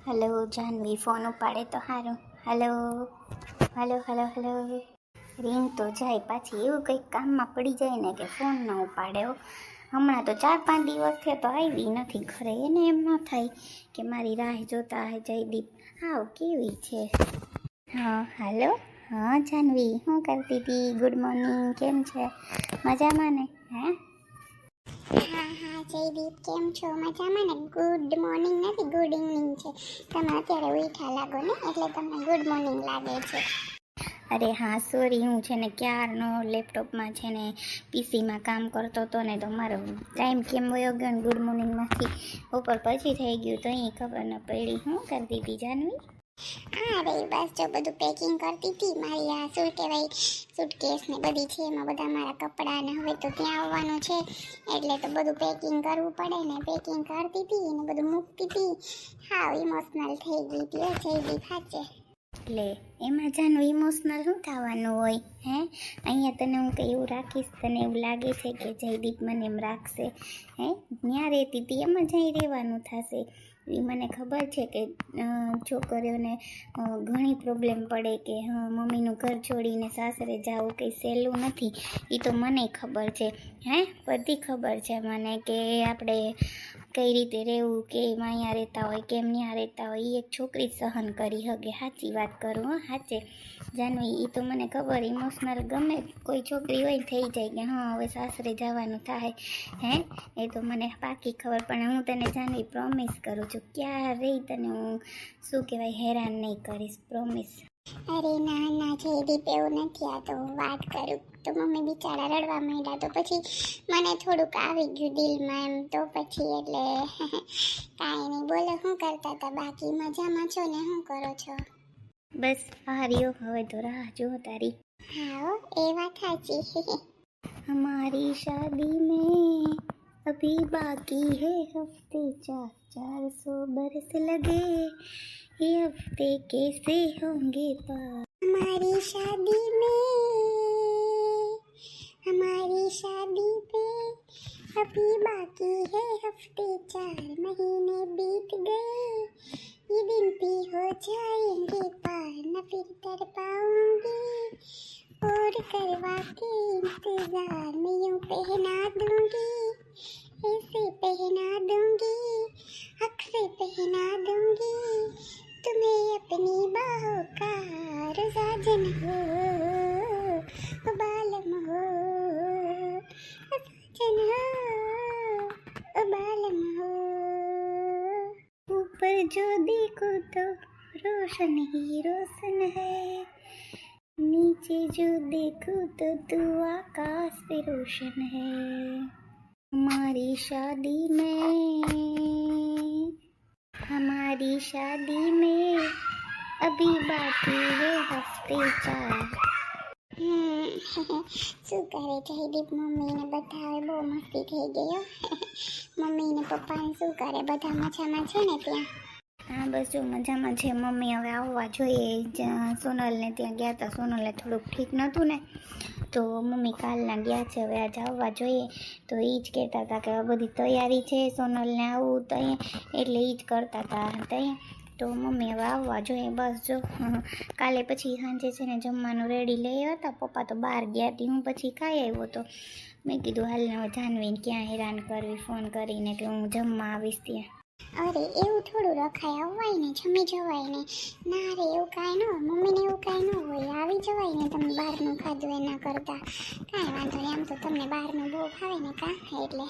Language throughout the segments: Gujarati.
હલો જાનવી, ફોન ઉપાડે તો સારું. Hello hello hello hello. Ring તો જાય પાછી, એવું કંઈક કામમાં પડી જાય ને કે ફોન ન ઉપાડે હો. હમણાં તો 4-5 દિવસથી તો આવી નથી ઘરે. એને એમ ન થાય કે મારી રાહ જોતા હે જયદીપ. હાવ કેવી છે. હા હાલો. હા જાનવી, શું કરતી હતી? ગુડ મોર્નિંગ, કેમ છે? મજામાં ને? હે હા હા જયદીપ, કેમ છો? મજામાં ને? ગુડ મોર્નિંગ નથી, ગુડ ઇવનિંગ છે. તમે અત્યારે ઉઠ્યા લાગો ને, એટલે તમને ગુડ મોર્નિંગ લાગે છે. અરે હા સોરી, હું છે ને ક્યારનો લેપટોપમાં છે ને પીસીમાં કામ કરતો હતો ને, તો મારો ટાઈમ કેમ વયો ગયો ને ગુડ મોર્નિંગમાંથી ઉપર પછી થઈ ગયું, તો અહીં ખબર ન પડી. શું કરતી હતી જાનવી? હા રે, બસ જો બધું પેકિંગ કરતી હતી. મારી આ શું કહેવાય, સૂટકેસ ને બધી છે, એમાં બધા મારા કપડાં ને હવે તો ત્યાં આવવાનું છે, એટલે તો બધું પેકિંગ કરવું પડે ને. પેકિંગ કરતી હતી ને બધું મૂકતી હતી. હાવ ઇમોશનલ થઈ ગઈ હતી જયદીપ, સાચે. એટલે એમાં જાનું ઇમોશનલ શું થવાનું હોય? હે અહીંયા તને હું કંઈ એવું રાખીશ, તને એવું લાગે છે કે જયદીપ મને એમ રાખશે? હે ત્યાં રહેતી હતી એમ જ અહીં રહેવાનું થશે. એ મને ખબર છે કે છોકરીઓને ઘણી પ્રોબ્લેમ પડે કે હા મમ્મીનું ઘર છોડીને સાસરે જવું કંઈ સહેલું નથી. એ તો મને ખબર છે. હે બધી ખબર છે મને કે આપણે કઈ રીતે રહેવું, કેમ અહીંયા રહેતા હોય, કેમ ત્યાં રહેતા હોય. એ એક છોકરી સહન કરી શકે. સાચી વાત કરું હા, સાચે જાનવી. એ તો મને ખબર. ઇમોશનલ ગમે કોઈ છોકરી હોય થઈ જાય કે હા હવે સાસરે જવાનું થાય. હે એ તો મને પાકી ખબર. પણ હું તને જાનવી પ્રોમિસ કરું છું, ક્યારેય તને હું શું કહેવાય હેરાન નહીં કરીશ, પ્રોમિસ. અરે ના ના જયદીપ, એવું નથી. આ તો હું વાત કરું તો મમ્મી બિચારા રડવા માંડ્યા, તો પછી મને થોડુંક આવી ગયું દિલમાં એમ. તો પછી એટલે કાંઈ નહીં. બોલો, શું કરતા હતા? બાકી મજામાં છો ને? શું કરો છો? બસ હાર્યો, હવે તો રાહ જો તારી. હા એ વાત સાચી. हमारी शादी में अभी बाकी है हफ्ते 400 बरस लगे, ये हफ्ते कैसे होंगे पार। हमारी शादी में, हमारी शादी पे अभी बाकी है हफ्ते 4 महीने बीत गए, ये दिन भी हो जाएंगे पार, न फिर कर पाऊंगी और करवा के इंतजार में यूं पहना दूंगी, ऐसे पहना दूंगी, हक से पहना दूंगी तुम्हें अपनी बाहों का साजन हो, बालम हो साजन हो, बालम हो। ऊपर जो देखो तो रोशन ही रोशन है, नीचे जो देखो तो तू आकाश पे रोशन है। हमारी शादी में अभी बाकी है हफ्ते 4। શું કરે જયદીપ? મમ્મી ને બધા હવે બહુ મસ્તી થઈ ગઈ હો. મમ્મી ને પપ્પા ને શું કરે? બધા મજામાં છે ને ત્યાં? હા બસ જો મજામાં છે. મમ્મી હવે આવવા જોઈએ. સોનલને ત્યાં ગયા હતા. સોનલને થોડુંક ઠીક નહોતું ને, તો મમ્મી કાલના ગયા છે. હવે આજે આવવા જોઈએ. તો એ જ કહેતા હતા કે બધી તૈયારી છે સોનલને આવું ત્યાં, એટલે એ જ કરતા હતા ત્યાં. તો મમ્મી હવે આવવા જોઈએ. બસ જો કાલે પછી સાંજે છે ને જમવાનું રેડી લઈ આવ્યા હતા. પપ્પા તો બહાર ગયા હતી, હું પછી ખાઈ આવ્યો હતો. મેં કીધું હાલને હવે જાનવીને ક્યાં હેરાન કરવી ફોન કરીને કે હું જમવા આવીશ ત્યાં. અરે એવું થોડું રખાય, આવવાય ને જમી જવાય ને. ના રે એવું કાંઈ ન હોય, મમ્મીને એવું કાંઈ ન હોય, આવી જવાય ને. તમે બહારનું ખાધું એના કરતાં કાંઈ વાંધો નહીં. આમ તો તમને બહારનું બહુ ભાવે ને કાં, એટલે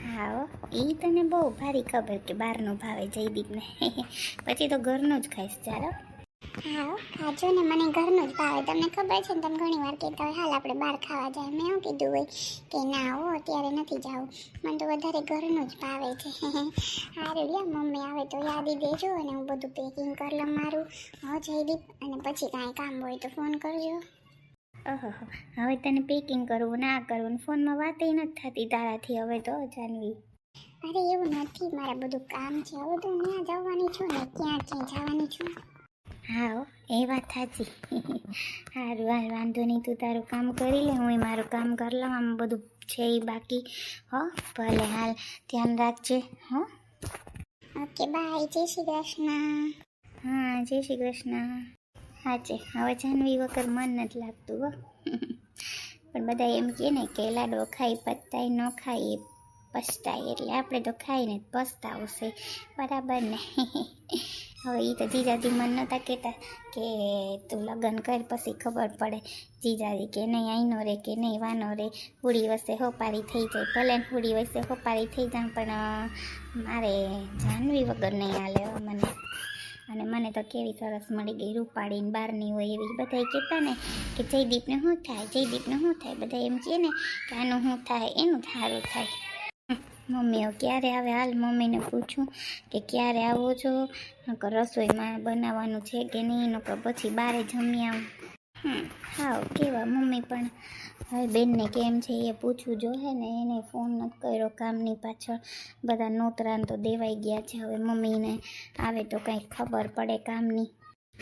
હા એ તને બહુ ભારી ખબર કે બહારનું ભાવે જયદીપને. પછી તો ઘરનું જ ખાઈશ ચાલો. હા ખાજો ને, મને ઘરનું જ ભાવે. તમને ખબર છે ને, તમે ઘણી વાર કહેતા હોય હાલ આપણે બહાર ખાવા જાય. મેં એવું કીધું હોય કે ના હો અત્યારે નથી જવું, મને તો વધારે ઘરનું જ ભાવે છે. સારું લ્યો, મમ્મી આવે તો યાદી દેજો અને હું બધું પેકિંગ કરી લઉં મારું. હા જયદીપ, અને પછી કાંઈ કામ હોય તો ફોન કરજો. ઓહો, હવે તને પેકિંગ કરવું ના કરવું ને ફોનમાં વાતે નથી થતી તારાથી હવે તો જાનવી. અરે એવું નથી, મારા બધું કામ છે. હવે તો ત્યાં જવાની છું ને, ક્યાં જવાની છું. હા એ વાત સાચી. સારું હાલ, વાંધો નહીં. તું તારું કામ કરી લે, હું મારું કામ કરી લઉં. આમ બધું છે એ બાકી. હો ભલે, હાલ ધ્યાન રાખજે. હો ઓકે બાય, જય શ્રી કૃષ્ણ. હા, જય શ્રી કૃષ્ણ. સાચે હવે જાનવી વગર મન નથી લાગતું હો. પણ બધા એમ કહે ને કે લાડવો ખાઈ પસ્તાય, ન ખાઈ પસ્તાય, એટલે આપણે તો ખાઈને જ પસ્તાવશે, બરાબર ને. હવે એ તો જીજાજી મન નહોતા કહેતા કે તું લગ્ન કર પછી ખબર પડે. જીજાજી કે નહીં આઈનો રે કે નહીં વાનો રે, હુડી વસે હોપારી થઈ જાય, ભલે ને હુડી વસે હોપારી થઈ જાય, પણ મારે જાનવી વગર નહીં હાલે હવે મને. અને મને તો કેવી સરસ મળી ગઈ, રૂપાળીને બહારની હોય એવી. બધા કહેતા ને કે જયદીપને શું થાય, જયદીપને શું થાય, બધા એમ કહે ને કે આનું શું થાય, એનું સારું થાય. મમ્મીઓ ક્યારે આવે, હાલ મમ્મીને પૂછું કે ક્યારે આવો છો, નકર રસોઈમાં બનાવવાનું છે કે નહીં, નકર પછી બહાર જમી આવું. હા કેવા મમ્મી પણ હવે બેનને કેમ છે એ પૂછવું જોઈએ ને. એને ફોન નથી કર્યો કામની પાછળ, બધા નોતરાને તો દેવાઈ ગયા છે. હવે મમ્મીને આવે તો કંઈક ખબર પડે કામની.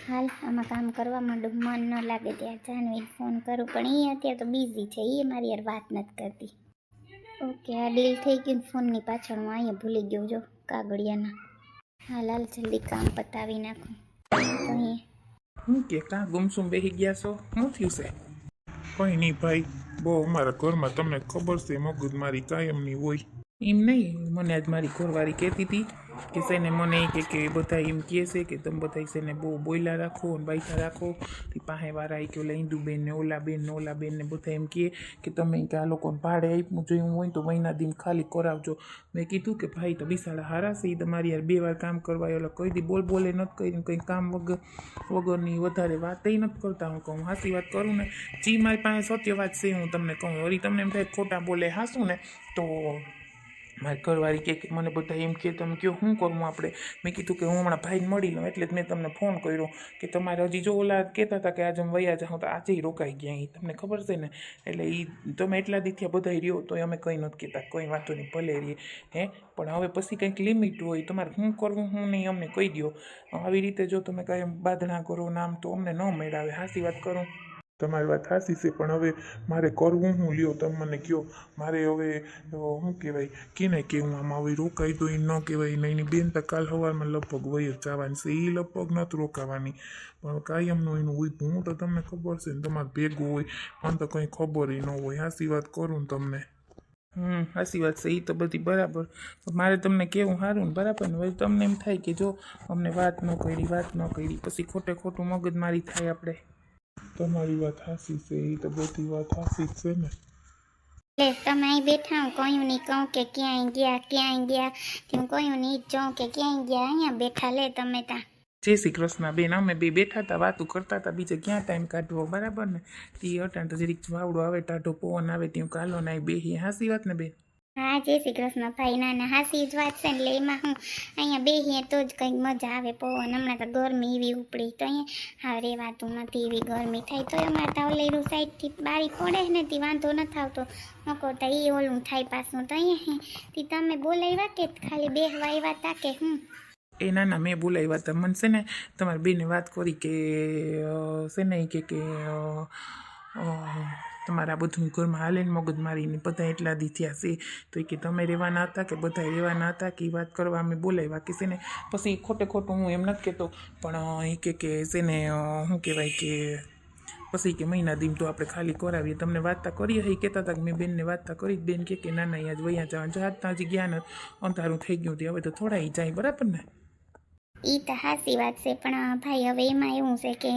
હાલ આમાં કામ કરવા માંડું, મન ન લાગે ત્યાં જાનવીને ફોન કરું, પણ એ અત્યારે તો બિઝી છે, એ મારી યાર વાત નથી કરતી. ઓકે, આ ડીલ થઈ ગયું ફોનની પાછળ, હું અહીંયા ભૂલી ગયો જો કાગળિયાના. હાલ હાલ જલ્દી કામ પતાવી નાખું. તો અહીંયા હું કે કાં ગુમસુમ બેસી ગયા છો, શું થયું છે? કંઈ નહીં ભાઈ, બહુ અમારા ઘરમાં તમને ખબર છે મગજ મારી કાયમની હોય. એમ નહીં, મને આજ મારી ઘરવાળી કહેતી હતી કે છે ને મને કે બધા એમ કહે છે કે તમે બધા છે ને બહુ બોયલા રાખો અને બાઈતા રાખો. તે પાસેવાળા કે ઓલા ઈંદુબેન ને ઓલા બેન ને બધા એમ કહે કે તમે કે આ લોકોને ભાડે આપ્યું જોયું હોય તો મહિના દીમ ખાલી કરાવજો. મેં કીધું કે ભાઈ તો બિસાડા હારા છે, એ તમારી યાર 2 વાર કામ કરવા એટલે કઈ દી બોલે નથી કરીને કંઈ કામ વગરની વધારે વાત નથી કરતા. હું કહું હાસી વાત કરું ને, જી મારી પાસે સત્ય વાત છે હું તમને કહું. વળી તમને એમ થાય ખોટા બોલે હાસું ને તો મારી ઘરવાળી કે મને બધા એમ કે તમે કહો શું કરવું આપણે. મેં કીધું કે હું હમણાં ભાઈને મળી લઉં, એટલે જ મેં તમને ફોન કર્યો કે તમારે હજી જો ઓલા કહેતા હતા કે આજે અમે વયા જાઉં તો આજે રોકાઈ ગયા. એ તમને ખબર છે ને, એટલે એ તમે એટલા દીથી બધા રહ્યો તો અમે કંઈ નથી કહેતા, કંઈ વાંધો નહીં ભલે રહીએ હે. પણ હવે પછી કંઈક લિમિટ હોય, તમારે શું કરવું શું નહીં અમને કહી દો. આવી રીતે જો તમે કાંઈ બાંધણા કરો નામ તો અમને ન મેળાવે. હાસી વાત કરું. તમારી વાત સાચી છે, પણ હવે મારે કરવું હું લ્યો તમે મને કહો. મારે હવે શું કહેવાય કેને કે હું આમાં હવે રોકાઈ દો એ ન કહેવાય નહીં. એની બેન તો કાલ સવારમાં લગભગ વહી જ જવાની છે, એ લગભગ નથી રોકાવાની. પણ કાયમનું એનું હોય, હું તો તમને ખબર છે ને તમારે ભેગું હોય, મને તો કંઈ ખબર ન હોય. હાસી વાત કરું ને તમને. સાચી વાત છે, એ તો બધી બરાબર. મારે તમને કેવું સારું ને બરાબર ને. હવે તમને એમ થાય કે જો અમને વાત ન કરી પછી ખોટું મગજમારી થાય આપણે. તમારી વાત સાચી છે, એ તો બધી વાત સાચી છે ને. લે તમે અહીં બેઠા, હું કહ્યું નહીં કહું કે ક્યાંય ગયા, હું કહ્યું નહીં જોઉં કે ક્યાંય ગયા, અહીંયા બેઠા લે તમે ત્યાં. જય શ્રી કૃષ્ણ બેન, અમે બે બેઠા હતા વાતું કરતા હતા, બીજે ક્યાં ટાઈમ કાઢવો બરાબર ને. તે અટાણ તો જરીક વાવડો આવે, ટાઢો પવન આવે ત્યાં કાલો ના બેહીએ. હાસી વાત ને બેન. હા જય શ્રી કૃષ્ણ ભાઈ. ના હાસી જ વાત છે ને. એટલે એમાં હું અહીંયા બેહીએ તો જ કંઈક મજા આવે પવન. હમણાં તો ગરમી એવી ઉપડી તો અહીંયા હા રેવાતું નથી, એવી ગરમી થાય. તો અમારે તો ઓલેરું સાઈડથી બારી પડે ને તે વાંધો નથી આવતો. નકોતા એ ઓલું થાય પાછું. તો અહીંયા તે તમે બોલાવ્યા કે ખાલી બેહવા આવ્યા હતા કે હું? એ ના મેં બોલાવ્યા હતા. મને છે ને તમારી બેને વાત કરી કે છે ને કે તમારા બધું ઘરમાં હાલે ને મગજ મારીને બધા એટલા દી થયા છે, તો કે તમે રહેવાના હતા કે બધા રહેવાના હતા કે એ વાત કરવા અમે બોલાવ્યા કે છે ને. પછી ખોટું હું એમ નથી કહેતો, પણ એ કે છે ને શું કહેવાય કે પછી કે મહિના દીમ તો આપણે ખાલી કરાવીએ. તમને વાર્તા કરીએ એ કહેતા હતા કે મેં બેનને વાર્તા કરી. બેન કે ના અહીંયા જ વયા જવાનું જહાજ હજી ગયા નથી, અંધારું થઈ ગયું હતું, હવે તો થોડા જાય બરાબર ને. એ તો હાસી વાત છે, પણ ભાઈ હવે એમાં એવું છે કે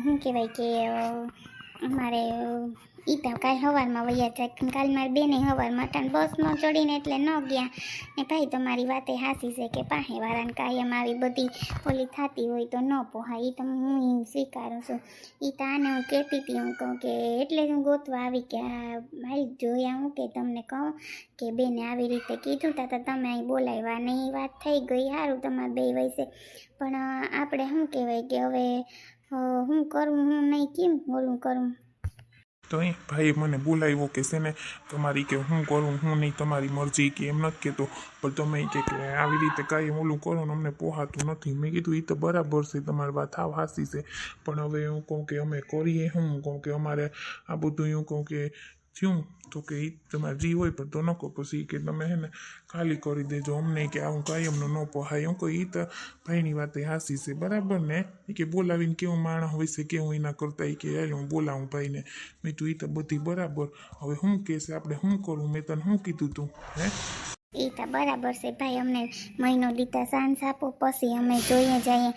શું કહેવાય કે અમારે એ તો કાલ સવારમાં વૈયા જાય. કાલ મારી બેને સવારમાં અટાણ બસમાં ચડીને એટલે ન ગયા. ને ભાઈ તમારી વાતે હાસી છે કે પાસેવાળાને કાયમ આવી બધી ઓલી થતી હોય તો ન પોહાય. એ તો હું સ્વીકારું છું. એ તો આને હું કહેતી હતી, હું કહું કે એટલે હું ગોતવા આવી કે ભાઈ જોયા હું કે તમને કહું કે બેને આવી રીતે કીધું તા તો તમે અહીં બોલાવ્યા ને એ વાત થઈ ગઈ. સારું તમારે બે વયસે. પણ આપણે શું કહેવાય કે હવે હું કરવું હું નહીં કેમ ઓલું કરું. તો એ ભાઈ મને બોલાવ્યો કે છે ને તમારી કે હું કરું હું નહીં તમારી મરજી કે એમ નથી કહેતો, પણ તમે કે આવી રીતે કાંઈ ઓલું કરો ને અમને પોહાતું નથી. મેં કીધું એ તો બરાબર છે, તમારી વાત હાવ હાસી છે, પણ હવે હું કહું કે અમે કરીએ હું કહું કે અમારે આ બધું એવું કહું કે થયું તો કે એ તમારે જી હોય પણ તો ન કહો પછી કે તમે હે ને ખાલી કરી દેજો અમને કે આવું કાયમનું ન પોહાય હું કહું એ તો ભાઈની વાત એ હાસી છે બરાબર ને એ કે બોલાવીને કેવું માણસ હોય છે કેવું એના કરતા એ કે હાલ હું બોલાવું ભાઈને મેં તું એ તો બધી બરાબર હવે શું કહેશે આપણે શું કરવું મેં તને શું કીધું તું હે એ તો બરાબર છે ભાઈ, અમને મહિનો દીતા સાંજ આપો પછી અમે જોઈએ જઈએ.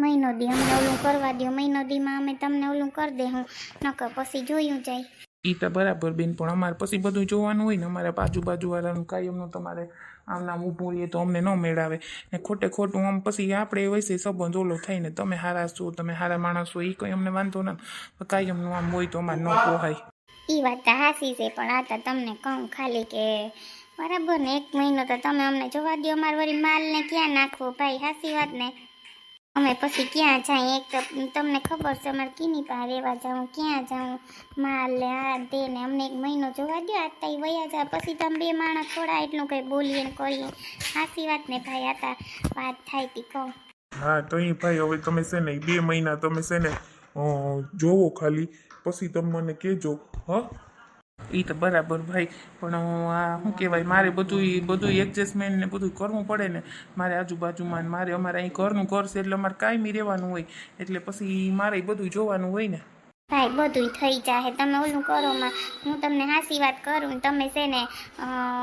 મહિનો દી અમને ઓલું કરવા દો, મહિનો દીમાં અમે તમને ઓલું કરી દે હું નકર પછી જોયું જાય. એ તો બરાબર બેન પણ અમારે પછી બધું જોવાનું હોય ને અમારે બાજુવાળાનું કાયમનું તમારે આમ નામ ઊભું રહીએ તો અમને ન મેળાવે ને ખોટે ખોટું આમ પછી આપણે વૈસે સંબંધ ઓલો થઈને તમે હારા છો તમે હારા માણસ છો એ કંઈ અમને વાંધો ના કાયમનું આમ હોય તો અમારે ન પોહાય. એ વાત તો હાસી છે પણ આ તો તમને કહું ખાલી કે બરાબર ને 1 મહિનો તો તમે અમને જોવા દો, અમારે વળી માલને ક્યાં નાખવો ભાઈ, હાસી વાત ને. અમે પછી ક્યાં જાય, એક તો તમને ખબર છે અમારે કીની પાસે રહેવા જાઉં, ક્યાં જાઉં, માલ ને આ તે ને અમને 1 મહિનો જોવા દો. આ તઈ વયા જાય પછી તમે 2 માણસ થોડા એટલું કંઈ બોલીએ ને કરીએ, હાસી વાત ને ભાઈ. આ વાત થાય તી કહું. હા તો એ ભાઈ હવે તમે છે ને 2 મહિના તમે છે ને જોવો ખાલી પછી તમે મને કહેજો હા. એ તો બરાબર ભાઈ પણ આ શું કહેવાય મારે બધું એડજસ્ટમેન્ટ ને બધું કરવું પડે ને મારે આજુબાજુમાં ને મારે અમારે અહીં ઘરનું ઘર છે એટલે અમારે કાયમી રહેવાનું હોય એટલે પછી મારે બધું જોવાનું હોય ને ભાઈ. બધું થઈ જાય તમે ઓલું કરો માં હું તમને હાસી વાત કરું, તમે છે ને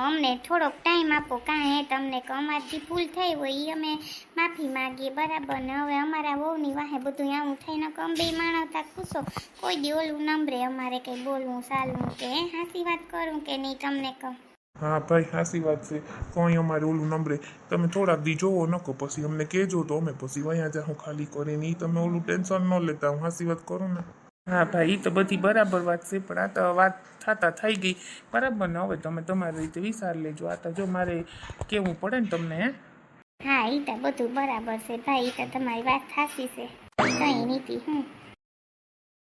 અમને થોડોક ટાઈમ આપો કાંઈ તમને કે અમારી ભૂલ થઈ હોય એ અમે માફી માગીએ બરાબર ને. હવે અમારા વહુની વાહે બધું આવું થઈને કે અમે 2 માણસ તા ખુશો કોઈ દી ઓલું નંબરે અમારે કંઈ બોલવું ચાલવું કે હાસી વાત કરું કે નહીં તમને કહું. હા ભાઈ હાસી વાત છે કોઈ અમારે ઓલું નંબરે તમે થોડાક દી જોવો નકો પછી અમને કહેજો તો અમે પછી વયા જાઉં ખાલી કરીને એ તમે ઓલું ટેન્શન ન લેતા હું હાસી વાત કરું ને. હા ભાઈ એ તો બધી બરાબર વાત છે પણ આ તો વાત થતા થઈ ગઈ બરાબર ને. હવે તમે તમારી રીતે વિચાર લેજો. આ તો જો મારે કેવું પડે ને તમને હે. હા એ તો બધું બરાબર છે ભાઈ, એ તો તમારી વાત સાચી છે, કંઈ નીતિ